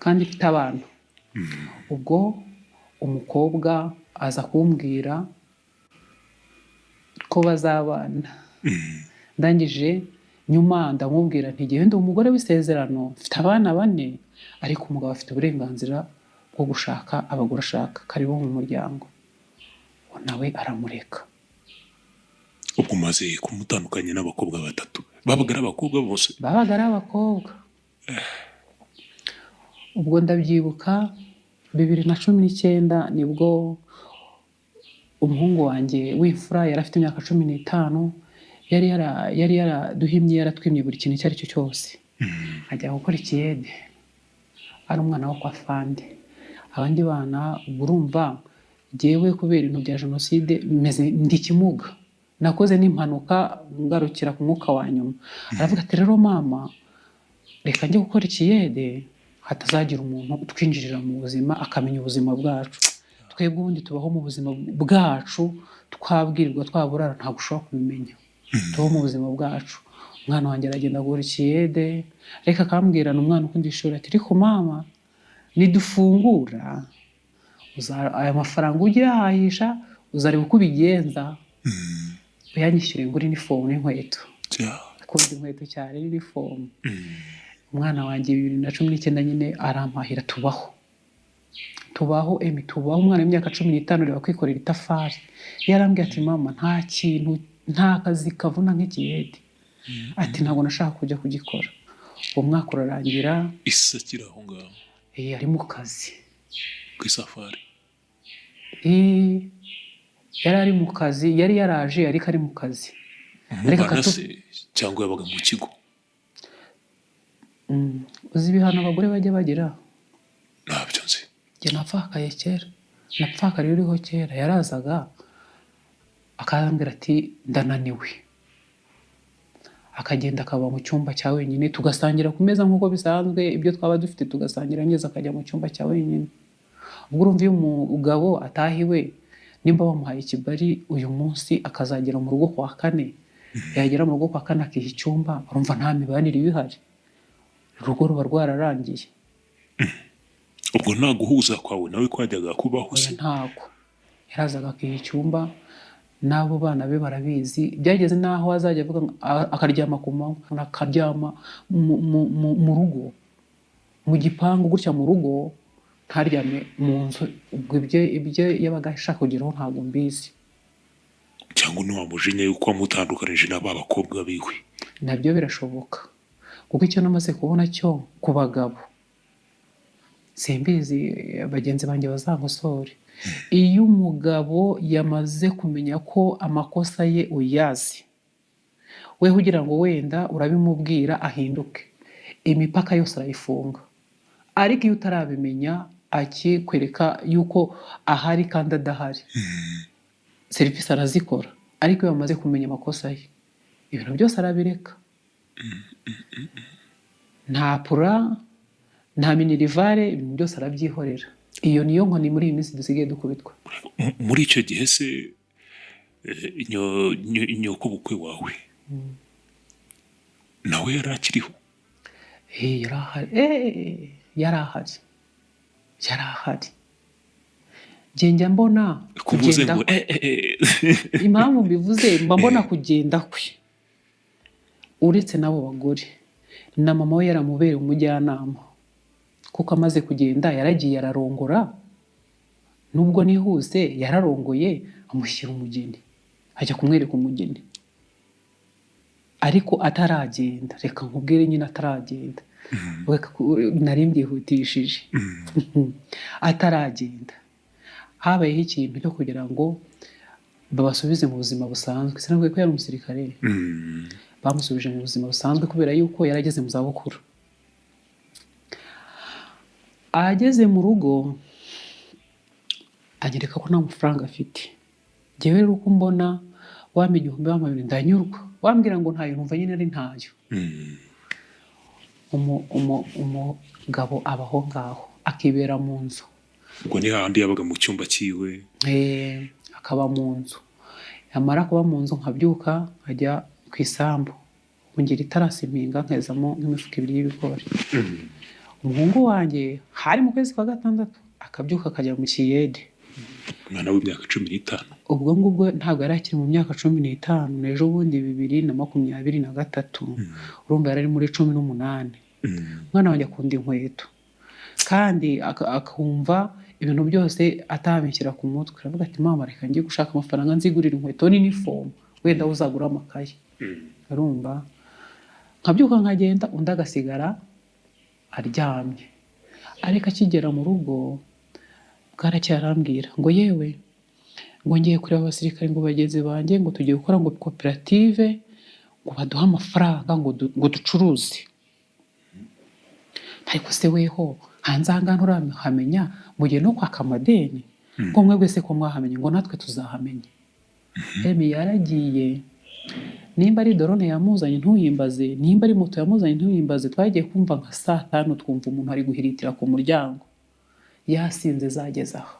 kandi mfite abana ubwo umukobwa aza kumbwira ko bazabana ndangije nyuma ndamubwira nti genda umugore w'isezerano mfite abana 4 ariko umugabo afite uburenganzira bwo gushaka abagore ashaka karibo mu muryango nawe aramureka ubwo maze kumutandukanya n'abakobwa 3 babaga ari abakobwa bose babaga ari abakobwa ubwo ndabyibuka 2019 nibwo umuhungu wanjye w'imfura yari afite imyaka 15 yari yaraduhimye yaratwimye buri kintu cyari cyo cyose ajya gukora ikiyede ari umwana wo kwa Fande abandi bana burumva jewe kubera ibintu bya jenoside meze ndi kimuga nakoze n'impanuka ngarukira ku mwuka wa nyuma aravuga ati rero mama reka njye gukora ikiyede hatazagira umuntu utwinjirira mu buzima akamenya ubuzima bwacu twebwe ubundi tubaho mu buzima bwacu twabwirirwa twaburara nta gushobora kubimenya tubaho mu buzima bwacu umwana wanjye aragenda gukora ikiyede reka akambwirana umwana ukundi ishuri ati ariko mama nidufungura aya mafaranga ujya yahisha uzareba uko ubigenza uyanyishyure nguri inifomu n'inkweto akunda inkweto cyane n'inifomu umwana wanjye 2019 nyine arampahira tubaho tubaho umwana w'imyaka 15 reba kwikorera itafari. Yarambwiye ati mama nta kazi kavuna nk'ikiyede. Ati ntabwo nashaka kujya kugikora. Uwo mwaka urarangira isakira aho ngaho ari mu kazi ku isafari. Yari ari mu kazi, yari yaraje ariko ari mu kazi. Umwana se cyangwa yabaga mu kigo? Uzi ibihano abagore bajya bagira? Ntabyo nzi. Njye napfakaye kera, napfakariye uriho kera. Yarazaga akambwira ati ndananiwe, akagenda akaba mu cyumba cya wenyine, tugasangira ku meza nk'uko bisanzwe, ibyo twaba dufite tugasangira neza, akajya mu cyumba cya wenyine. Ubwo urumva iyo umugabo atahiwe, nimba bamuhaye ikibari uyu munsi akazagera mu rugo kwa kane, yagera mu rugo kwa kane akiha icyumba, urumva nta mibanire ibihari, urugo ruba rwararangiye. Ubwo nta guhuza kwawe nawe kwajyaga kubaho se? Ntabwo. Yarazaga akiha icyumba, n'abo bana be barabizi. Byageze n'aho azajya avuga akaryama ku manywa, akaryama mu rugo, mu gipangu gutya mu rugo, ntaryame mu nzu. Ubwo ibyo yabaga ashaka kugeraho ntabwo mbizi. Cyangwa ntiwamujinya yuko wamutandukanije n'aba bakobwa biwe? Nabyo birashoboka, kuko icyo namaze kubona cyo ku bagabo, simbizi bagenzi banjye bazankosore, iyo umugabo yamaze kumenya ko amakosa ye uyazi, weho ugira ngo wenda urabimubwira ahinduke, imipaka yose arayifunga. Ariko iyo utarabimenya akikwereka yuko ahari kandi adahari, serivisi arazikora. Ariko iyo bamaze kumenya amakosa ye, ibintu byose arabireka. Nta pura, nta minirivare, ibintu byose arabyihorera. Iyo niyo nkoni muri iyi minsi dusigaye dukubitwa. Muri icyo gihe se nyoko bukwe wawe nawe yari akiriho? Yari ahari. Njya mbona kugenda kwe. Impamvu mbivuze mba mbona kugenda kwe, uretse n'abo bagore, na mama we yaramubereye umujyanama, kuko amaze kugenda yaragiye ararongora. Nubwo nihuse yararongoye, amushyira umugeni, ajya kumwereka umugeni. Ariko ataragenda, reka nkubwire nyine ataragenda, nari mbyihutishije. Ataragenda habayeho ikintu cyo kugira ngo babasubize mu buzima busanzwe. Sinabwiye ko yari umusirikare, bamusubije mu buzima busanzwe kubera yuko yarageze mu zabukuru. Ageze mu rugo anyereka ko nta mafaranga afite. Njyewe rero uko mbona wampa 1,000 ndanyurwa, wambwira ngo ntayo numva nyine ari ntayo. Umugabo abaho ngaho, akibera mu nzu. Ubwo ni hahandi yabaga mu cyumba cyiwe? Akaba mu nzu. Yamara kuba mu nzu nkabyuka nkajya ku isambu, ngira itarasi mpinga nkezamo nk'imifuka 2 y'ibigori. Umuhungu wanjye hari mu kwezi kwa 6 akabyuka akajya mu kiyede. Umwana w'imyaka 15. Ubwo ngubwo ntabwo yari akiri mu myaka 15, n'ejo bundi 2023, urumva yari muri 18. Umwana wanjye akunda inkweto, kandi akumva ibintu byose atabishyira ku mutwe. Aravuga ati mama reka ngiye gushaka amafaranga nzigurira inkweto n'inifomu, wenda uzagura amakaye. Urumva nkabyuka nkagenda, undi agasigara aryamye. Ariko akigera mu rugo bwaracyarambwira ngo yewe, ngo ngiye kureba abasirikare, ngo bagenzi banjye, ngo tugiye gukora ngo koperative, ngo baduha amafaranga ngo ducuruze. Ariko se weho hanze aha nturahamenya, mugiye no kwaka amadeni, ngo mwebwe se ko mwahamenye, ngo natwe tuzahamenya. Yaragiye. Nimba ari drone yamuzanye ntuyimbaze, nimba ari moto yamuzanye ntuyimbaze. Twagiye kumva nka 5 twumva umuntu ari guhiritira ku muryango, yasinze zageza aho.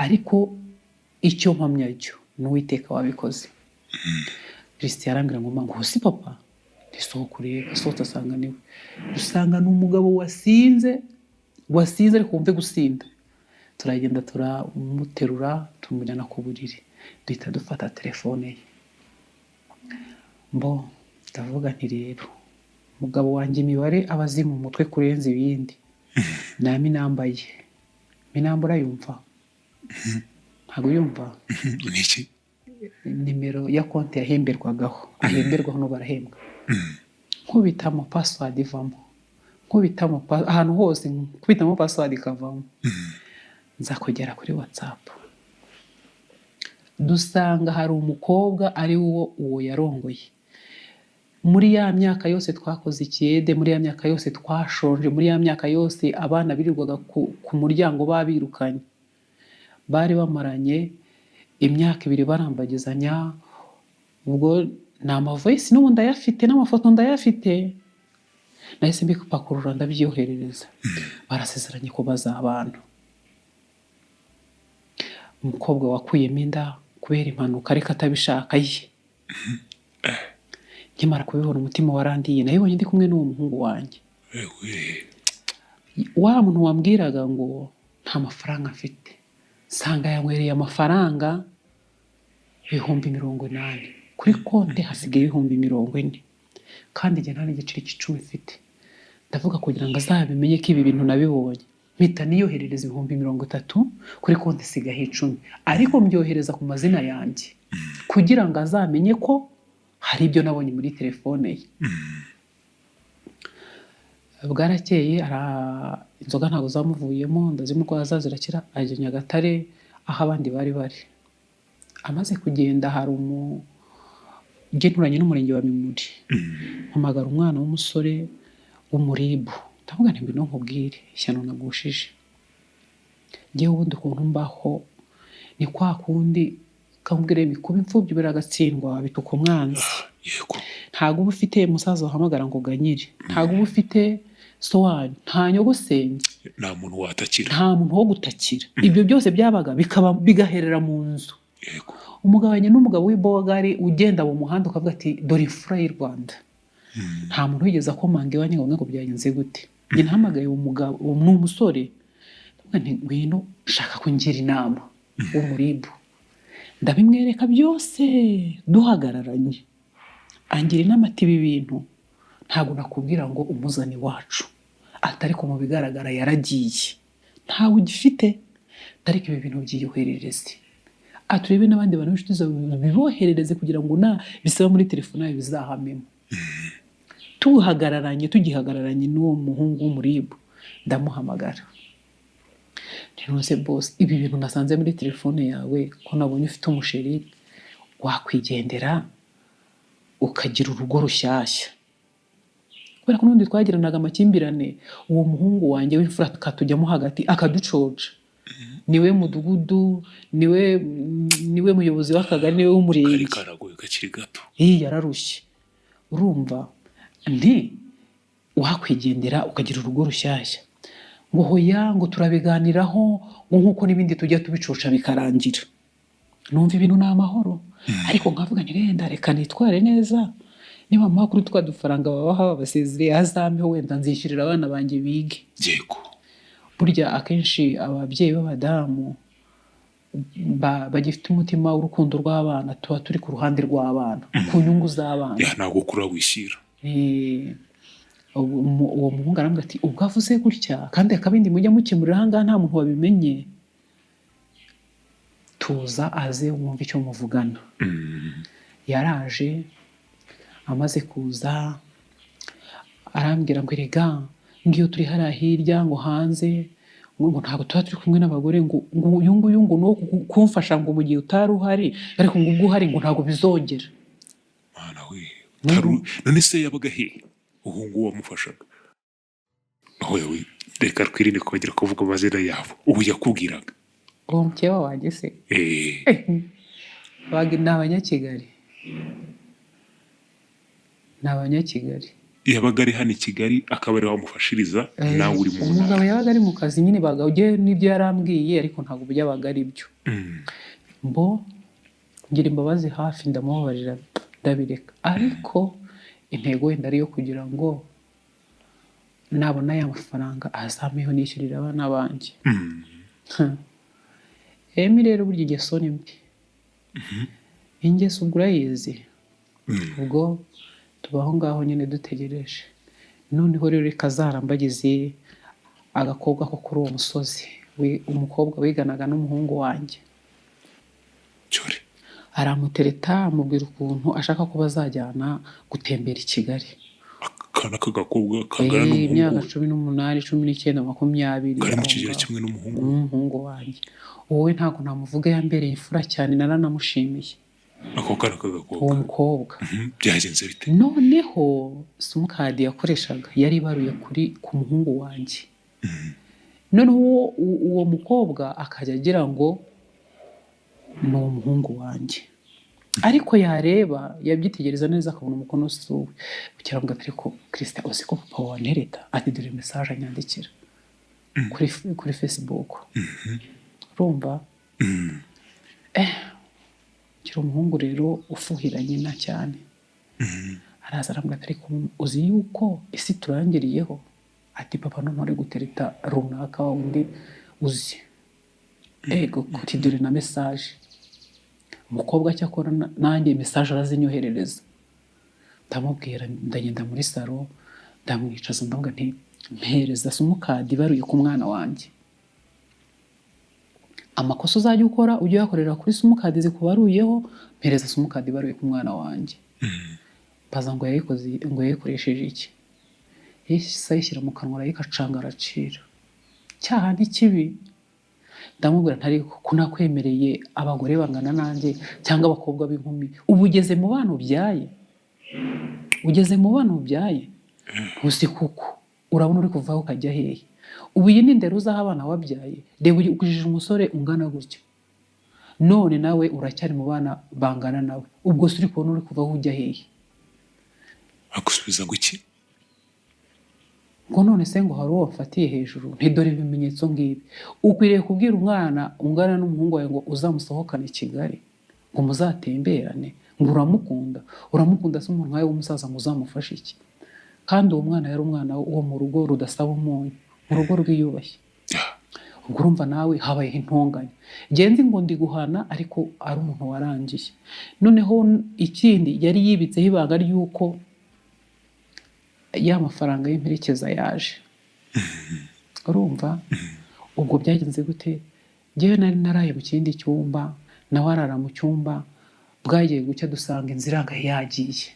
Ariko icyo mpamya cyo n'Uwiteka wabikoze. Christian arambwira ngo mango si papa, risohokuriye gasohotse asanga niwe. Dusanga n'umugabo wasinze ariko wumve gusinda. Turagenda turamuterura tumujyana ku buriri, duhita dufata telefone ye. Ndavuga nti rero umugabo wanjye imibare abazi mu mutwe kurenza ibindi, nami nambaye Minambura yumva ntabwo yumva niki nimero ya konti yahemberwagaho ahemberwaho no barahembwa nkubitamo password ivamo nkubitamo ahantu hose nkubitamo password ikavamo nza kugera kuri WhatsApp dusanga hari umukobwa ari uwo yarongoye muri ya myaka yose twakoze ikiyede muri ya myaka yose twashonje muri ya myaka yose abana birirwaga ku muryango babirukanye bari bamaranye imyaka 2 barambagizanya ubwo ni amavoice n'ubu ndayafite n'amafoto ndayafite nahise mbikupakurura ndabyiyoherereza barasezeranye ko bazabana umukobwa wakuyemo inda kubera impanuka ariko atabishaka ye nkimara kubibona umutima warandiye nayibonye ndi kumwe n'uwo muhungu wanjye wa muntu wambwiraga ngo nta mafaranga mfite sanga yanywereye amafaranga 80,000 kuri konti hasigaye 40,000 kandi njye nta n'igiceri cy'icumi mfite ndavuga kugira ngo azabimenye ko ibi bintu nabibonye mpita niyoherereza 30,000 kuri konti isigaye 10 ariko mbyohereza ku mazina yanjye kugira ngo azamenye ko hari ibyo nabonye muri telefone ye bwarakeye inzoga ntabwo zamuvuyemo ndazimurwaza zirakira ajya Nyagatare aho abandi bari amaze kugenda hari ugenuranye n'umurenge wa Mimuri mpamagara umwana w'umusore w'umuribu ndavuga nti ngwino nkubwire ishyano nagushije ngewe ubundi ukuntu mbaho ni kwa kundi kamubwire kuba imfubyi biragatsindwa bituka umwanzi ntago uba ufite musaza wahamagara ngo ganyire ntago uba ufite sowanyu nta nyogosenge nta muntu watakira nta muntu wo gutakira ibyo byose byabaga bigaherera mu nzu umugabanye n'umugabo w'ibogari ugenda mu muhanda ukavuga ati dore imfura y'u Rwanda nta muntu wigeze akomanga iwanjye ngo byagenze gute njye nahamagaye umugabo n'umusore ndavuga nti ngwino shaka kungira inama w'umuribu ndabimwereka byose duhagararanye angira inama ati ibi bintu ntabwo nakubwira ngo umuzani wacu atari ko mu bigaragara yaragiye ntawe ugifite ariko ibi bintu byiyoherereze aturebe n'abandi bantu b'inshuti zawe biboherereze kugira ngo bisaba muri telefone yawe bizahamemo tugihagararanye n'uwo muhungu w'umuribu ndamuhamagara ntiruze boss ibi bintu nasanze muri telefone yawe ko nabonye ufite umusheri wakwigendera ukagira urugo rushyashya kubera ko n'undi twagiranaga amakimbirane uwo muhungu wanjye w'imfura akatujyamo hagati akaducoca niwe mudugudu niwe muyobozi w'akagari niwe w'umurenge karagoye gakiri gato yararushye urumva nti wakwigendera ukagira urugo rushyashya ngo hoya ngo turabiganiraho ngo nkuko n'ibindi tujya tubicoca bikarangira numva ibintu ni amahoro ariko nkavuga nti reka nitware neza niba amakuru twadufaranga babaha babasezereye azampeho wenda nzishyurira abana banjye bige yego burya akenshi ababyeyi b'abadamu bagifite umutima w'urukundo rw'abana tuba turi ku ruhande rw'abana ku nyungu z'abana ntabwo kura wishyira uwo muhungu arambwira ati ubwo avuze gutya kandi akabindi mujya mukemurira ahangaha nta muntu wabimenye tuza aze wumva icyo muvugana yaraje amaze kuza arambwira ngo erega ngiyo turi hariya hirya ngo hanze ngo ntabwo tuba turi kumwe n'abagore ngo uyu nguyu ngo ni uwo kumfasha ngo mu gihe utari uhari ariko ngo ubwo uhari ngo ntabwo bizongera mwana we none se yabaga he uwo nguwo wamufashaga aho yawe reka twirinde kongera kuvuga amazina yabo ubu yakubwiraga uwo mukeba wanjye se ni abanyakigali yabaga ari hano i Kigali akaba ari wamufashiriza nawe uri mu umugabo yabaga ari mu kazi nyine bagawugiye n'ibyo yarambwiye ariko ntabwo byabaga ari byo mbo ngira imbabazi hafi ndamubabarira ndabireka ariko intego wenda ari yo kugira ngo nabona aya mafaranga azameho nishyurira abana banjye rero burya ingeso ni mbi ingeso ubwo urayizi ubwo tubaho ngaho nyine dutegereje noneho rero reka zarambagize agakobwa ko kuri uwo musozi umukobwa wiganaga n'umuhungu wanjye cyore aramutereta amubwira ukuntu ashaka ko bazajyana gutembera i Kigali. akana k'agakobwa kangana imyaka n'umuhungu 18, 19, 20 kari mu kigero kimwe n'umuhungu n'umuhungu wanjye. Wowe ntabwo namuvuga yambereye imfura cyane, naranamushimiye ako kana uwo k'agakobwa. mukobwa. Byagenze bite? Noneho simukadi yakoreshaga yari ibaruye ku muhungu wanjye. Noneho uwo mukobwa akajya agira ngo ni umuhungu wanjye, ariko yareba yabyitegereza neza akabona umukono si uwe. Bukiravuga ati ariko Christian uzi ko papa wantereta, ati dore message anyandikira kuri Facebook. Urumva? Kira umuhungu rero ufuhira nyina cyane. Araza aramubwira ati ariko uzi yuko isi turangiriyeho, ati papa none uri gutereta runaka wundi uzi. Ego kuti dore na message. Umukobwa cyakora nanjye message arazinyoherereza. Ndamubwira ndagenda muri salo ndamwicaza ndavuga nti mpereza simukadi baruye ku mwana wanjye. Amakosa uzajya ukora ujye yakorera kuri simukadi zikubaruyeho, mpereza simukadi baruye ku mwana wanjye. Baza ngo yayikoresheje iki? Yisayishyira mu kanwa arayikacanga aracira. Cyaha ni kibi. Ndamubwira ntari kunakwemereye abagore bangana nanjye cyangwa abakobwa b'inkumi. Ubu ugeze mu bana ubyaye. Ugeze mu bana ubyaye. Uzi kuko urabona uri kuvaho ukajya hehe. Ubu iyi ni ndero uzaha abana wabyaye. Reba ukujije umusore ungana gutyo. None nawe uracyari mu bana bangana nawe. Ubwo se uri kubona uri kuvaho ujya hehe. Agusubiza ngo iki? Ngo none se ngo hari uwo wafatiye hejuru, ntidore ibimenyetso ngibi. Ukwiriye kubwira umwana ungana n'umuhungu wawe ngo uzamusohokane i Kigali, ngo muzatemberane, ngo uramukunda se umuntu nkawe w'umusaza ngo uzamufashe iki? Kandi uwo mwana yari umwana wo mu rugo rudasaba umunyu, mu rugo rwiyubashye. Ubwo urumva nawe habayeho intonganya. Genzi ngo ndi guhana ariko ari umuntu warangiye. Noneho ikindi yari yibitseho ibanga ry'uko ya mafaranga y'imperekeza yaje. Urumva? Ubwo byagenze gute? Ngewe nari naraye mu kindi cyumba, nawe arara mu cyumba, bwagiye gucya dusanga inzira yagiye.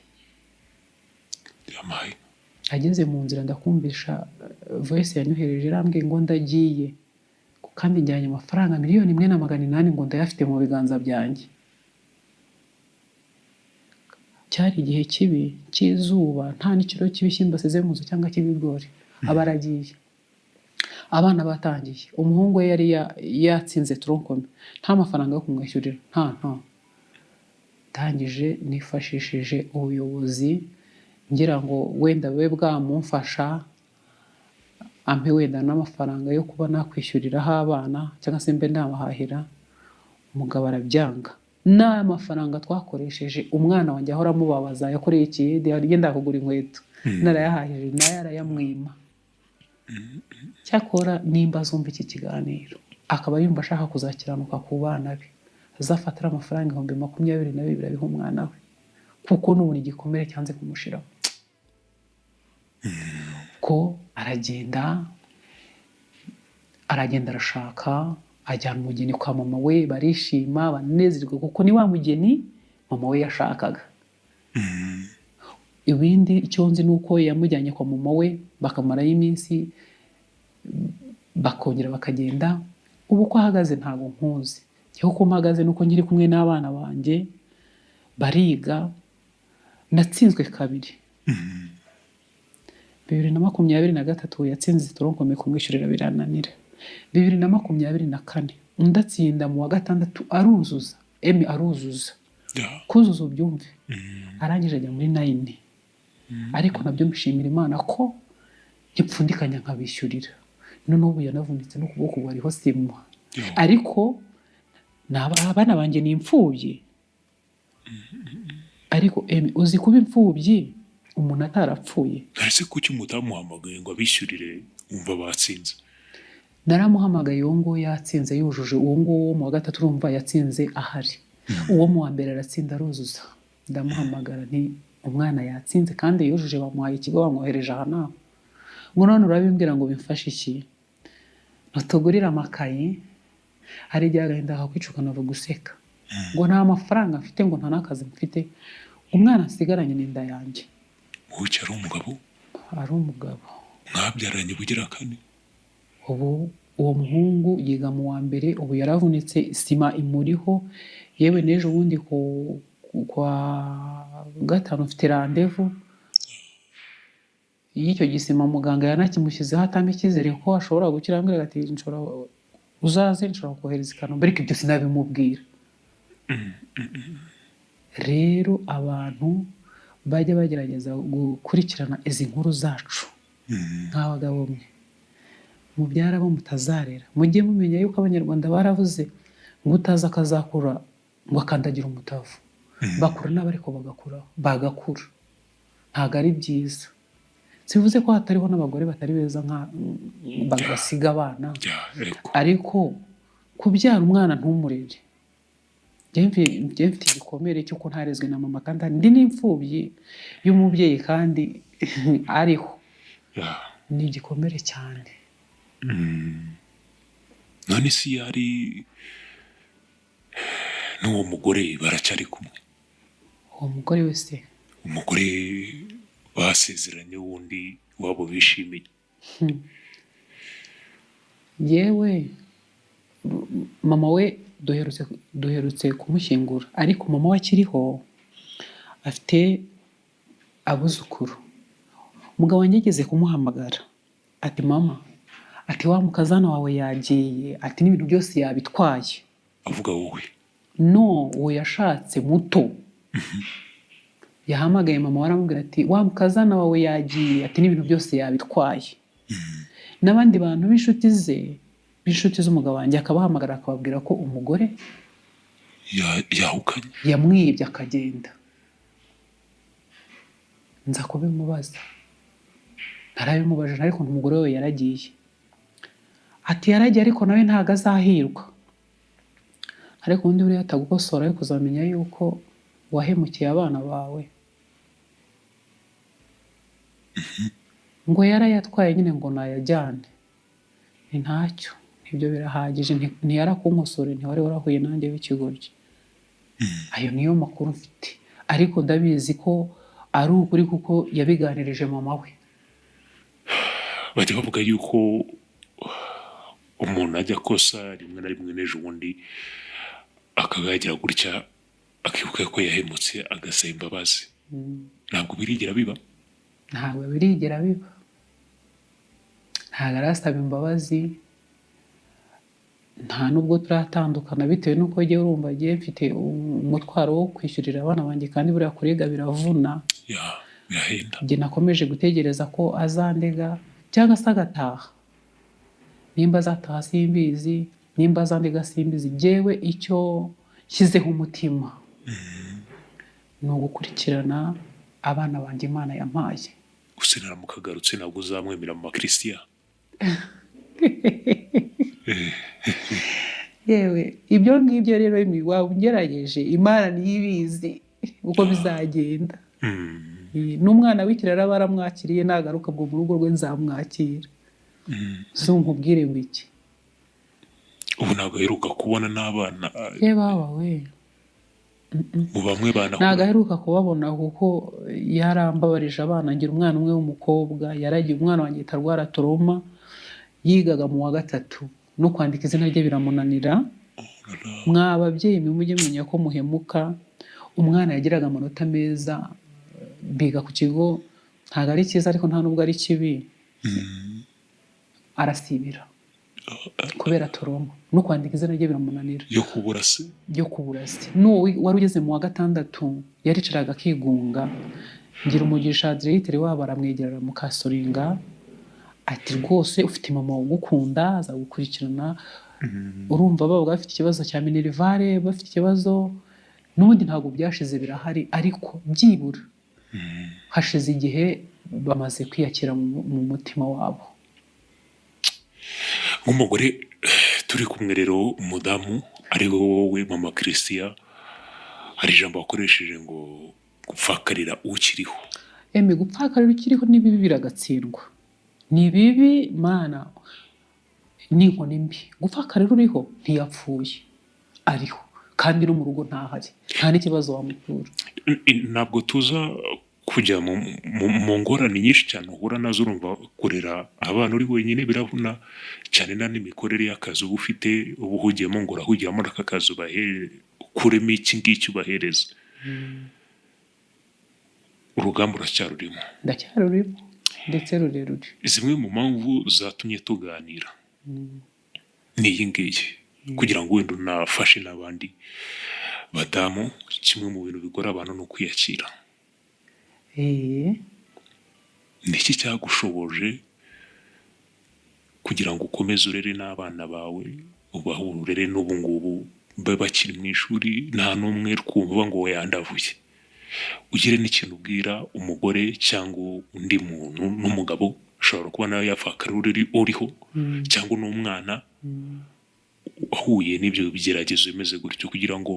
Yamaye. Ageze mu nzira ndakumvisha voice yanyohereje irambwiye ngo ndagiye. Kandi njyanye amafaranga 1,800,000 ngo ndayafite mu biganza byanjye. Cyari igihe kibi cy'izuba, nta n'ikiro cy'ibishyimbo asize mu nzu cyangwa cy'ibigori. Abaragiye. Abana batangiye. Umuhungu we yari yatsinze tronkome. Nta mafaranga yo kumwishyurira. Nta. Tangije nifashishije ubuyobozi ngira ngo wenda bube bwamumfasha ampe wenda n'amafaranga yo kuba nakwishyuriraho abana cyangwa se mbe nabahahira. Umugabo arabyanga. N'amafaranga twakoresheje umwana wanjye ahora amubabaza yakoreye ikiyede agenda kugura inkweto narayahahije nayo arayamwima. Cyakora nimba azumva iki kiganiro akaba yumva ashaka kuzakiranuka ku bana be, azafatira amafaranga 22,000 abiha umwana we, kuko n'ubu igikomere cyanze kumushiraho. Ko aragenda arashaka ajyana umugeni kwa mama we, barishima banezerwa kuko ni wa mugeni mama we yashakaga. Ibindi icyo nzi nuko yamujyanye kwa mama we bakamarayo iminsi bakongera bakagenda. Ubu ko ahagaze ntabwo nkuzi, cyo ko mpagaze nuko nkiri kumwe n'abana banjye bariga. Natsinzwe kabiri. 2023 yatsinze tronkome kumwishyurira birananira. 2024 ndatsinda mu wa gatandatu aruzuza. Aruzuza. Kuzuza ubyumve. Arangije ajya muri 9. Ariko nabyo mbishimira Imana ko ntipfundikanya nkabishyurira. None ubu yanavunitse no kuboko bariho sima. Ariko abana banjye ni imfubyi. Ariko uzi kuba imfubyi umuntu atarapfuye. Ese kuki mutamuhamagaye ngo abishyurire umva batsinze? Naramuhamagaye uwo ngo yatsinze yujuje, uwo ngo mu wa gatatu urumva yatsinze ahari. Uwo mu wa mbere aratsinda aruzuza. Ndamuhamagara nti umwana yatsinze kandi yujuje, bamuhaye ikigo bamwohereje aha naho. Ngo none urabimbwira ngo bimfashe iki? utugurira amakayi, hari igihe agahinda kakwica ukanava guseka ngo nta mafaranga mfite, ngo nta n'akazi mfite, umwana nsigaranye n'inda yanjye. wowe ari umugabo ari umugabo mwabyaranye bugira kane. ubu uwo muhungu yiga mu wa mbere, ubu yaravunitse, sima imuriho, yewe n'ejo bundi kwa gatanu mfite randevu y'icyo gisima, muganga yanakimushyizeho atanga icyizere ko ashobora gukira, ambwira ati uzaze nshobora kohereza i Kanombe, ariko ibyo sinabimubwira. Rero abantu bajya bagerageza gukurikirana izi nkuru zacu nk'abagabo mwe, mubyara bo mutazarera, mujye mumenya yuko abanyarwanda baravuze ngo utaza akazakura ngo akandagira umutavu. Bakura nabi ariko bagakura, ntabwo ari byiza. Sivuze ko hatariho n'abagore batari beza bagasiga abana, ariko kubyara umwana ntumurere. Njye mfite igikomere cy'uko ntarezwe na mama, kandi ndi n'imfubyi y'umubyeyi kandi ariho, ni igikomere cyane. none si yari n'uwo mugore baracyari kumwe? Uwo mugore wese, umugore basezeranye wundi wabo bishimiye? yewe mama we duherutse kumushyingura, ariko mama we akiriho afite abuzukuru. Umugabo wanjye yigeze kumuhamagara ati mama, ati wa mukazana wawe yagiye, ati n'ibintu byose yabitwaye. Avuga wowe? No, uwo yashatse muto. Yahamagaye mama we aramubwira ati wa mukazana wawe yagiye, ati n'ibintu byose yabitwaye. N'abandi bantu b'inshuti z'umugabo wanjye akabahamagara akababwira ko umugore yahukanye, yamwibye akagenda. Nza kubimubaza, ntarabimubajije, ariko umugore we yaragiye. Ati yaragiye ariko nawe ntago azahirwa. Ariko undi buriya atagukosora, ariko uzamenya yuko wahemukiye abana bawe. Ngo yarayatwaye nyine ngo nayajyane, ni ntacyo, ibyo birahagije, ntiyarakunkosore, ntiwari warahuye nanjye w'ikigoryi. Ayo niyo makuru mfite, ariko ndabizi ko ari ukuri kuko yabiganirije mama we. bajya bavuga yuko umuntu ajya kosa rimwe na rimwe, n'ejo bundi akagira gutya akibuka ko yahemutse agasaba imbabazi. Ntabwo birigera biba? Ntabwo birigera biba, ntabwo arasaba imbabazi, nta nubwo turatandukana, bitewe n'uko njye urumva ngiye mfite umutwaro wo kwishyurira abana banjye, kandi buriya kurega biravuna. Birahenda. Njye nakomeje gutegereza ko azandega cyangwa se agataha. Nimba azataha simbizi, nimba azandega simbizi. Jyewe icyo nshyizeho umutima ni ugukurikirana abana banjye Imana yampaye. Gusa naramukagarutse ntabwo uzamwemera mu bakristiya? Yewe ibyo ngibyo rero waba ungerageje, Imana niyo ibizi uko bizagenda. N'umwana w'ikirara baramwakiriye, nagaruka bwo mu rugo rwe nzamwakira. Nkubwire ngo iki? Ubu ntabwo aheruka kubona n'abana? Baba we, mu bamwe bana ntabwo aheruka kubabona, kuko yarambabarije abana. Ngira umwana umwe w'umukobwa yaragiye, umwana wanjye atarwara toroma, yigaga mu wa 3, no kwandika izina rye biramunanira. Mwa babyeyi mujye mumenya ko muhemuka. Umwana yagiraga amanota meza, biga ku kigo, ntabwo ari cyiza ariko nta nubwo ari kibi, arasibira kubera toroma, no kwandika izina rye biramunanira. yo kubura se? N'uwo wari ugeze mu wa 6 yaricaraga akigunga. Ngira umugisha diregiteri wabo aramwegerera mukasoringa, ati rwose ufite mama ugukunda, azagukurikirana. Urumva baba bafite ikibazo cya minerivare, bafite ikibazo n'ubundi ntabwo byashize, birahari, ariko byibura hashize igihe bamaze kwiyakira mu mutima wabo. Nk'umugore turi kumwe rero, umudamu ari wowe mama Christian, hari ijambo wakoresheje ngo gupfakarira ukiriho. Gupfakarira ukiriho ni bibi, biragatsindwa, ni bibi mana. n'inkoni mbi gupfa kare ruriho ntiyapfuye ariho kandi no mu rugo ntahari nta n'ikibazo wamukura. Ntabwo tuza kujya mu ngorane nyinshi cyane uhura nazo, urumva kurera abana uri wenyine biravuna cyane, n'imikorere y'akazi uba ufite, uba uhugiyemo ngo urahugiyemo n'aka kazi kuremo iki ngiki ubahereza. Urugamba uracyarurimo? Ndacyarurimo ndetse rurerure. Zimwe mu mpamvu zatumye tuganira ni iyi ngiyi, kugira ngo wenda unafashe n'abandi badamu. Kimwe mu bintu bigora abantu ni ukwiyakira. Ni iki cyagushoboje kugira ngo ukomeze urere n'abana bawe, ubahe uburere n'ubu ngubu bakiri mu ishuri nta n'umwe twumva ngo yandavuye? Ugire n'ikintu ubwira umugore cyangwa undi muntu, n'umugabo ashobora kuba nawe yapfakara uriho, cyangwa n'umwana wahuye n'ibyo bigeragezo bimeze gutyo, kugira ngo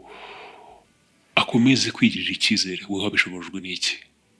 akomeze kwigirira icyizere. Wowe wabishobojwe n'iki?